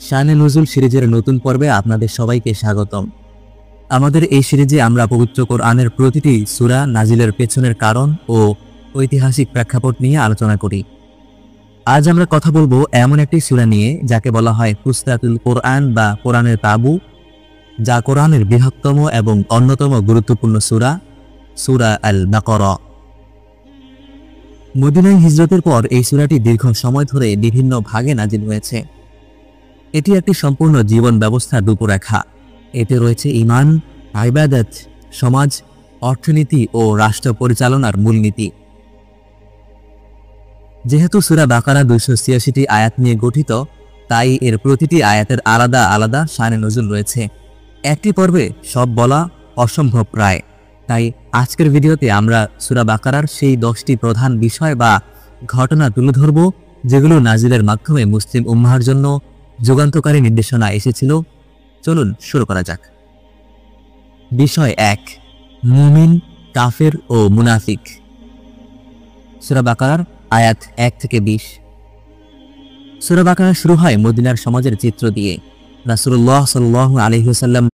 শানে নজুল সিরিজের নতুন পর্বে আপনাদের সবাইকে স্বাগতম। আমাদের এই সিরিজে আমরা পবিত্র কোরআনের প্রতিটি সূরা নাজিলের পেছনের কারণ ও ঐতিহাসিক প্রেক্ষাপট নিয়ে আলোচনা করি। আজ আমরা কথা বলবো এমন একটি সূরা নিয়ে যাকে বলা হয় ফুসতাতুল কোরআন বা কোরআনের তাবু, যা কোরআনের বৃহত্তম এবং অন্যতম গুরুত্বপূর্ণ সূরা, সূরা আল বাকারা। মদিনায় হিজরতের পর এই সূরাটি দীর্ঘ সময় ধরে বিভিন্ন ভাগে নাজিল হয়েছে। এটি একটি সম্পূর্ণ জীবন ব্যবস্থার রূপরেখা। এতে রয়েছে ঈমান, ইবাদত, সমাজ, অর্থনীতি ও রাষ্ট্র পরিচালনার মূলনীতি। যেহেতু সূরা বাকারা 286টি আয়াত নিয়ে গঠিত, তাই এর প্রতিটি আয়াতের আলাদা আলাদা শানে নজুল রয়েছে। একটি পর্বে সব বলা অসম্ভব প্রায়। তাই আজকের ভিডিওতে আমরা সূরা বাকারার সেই 10টি প্রধান বিষয় বা ঘটনা তুলে ধরব, যেগুলো নাজিলের মাধ্যমে মুসলিম উম্মাহর জন্য যুগান্তকারী নির্দেশনা এসেছিল। চলুন শুরু করা যাক। বিষয় 1, মুমিন, কাফের ও মুনাফিক। সূরা বাকারার আয়াত 1 থেকে 20। সূরা বাকারা শুরু হয় মদিনার সমাজের চিত্র দিয়ে। রাসূলুল্লাহ সাল্লাল্লাহু আলাইহি ওয়াসাল্লাম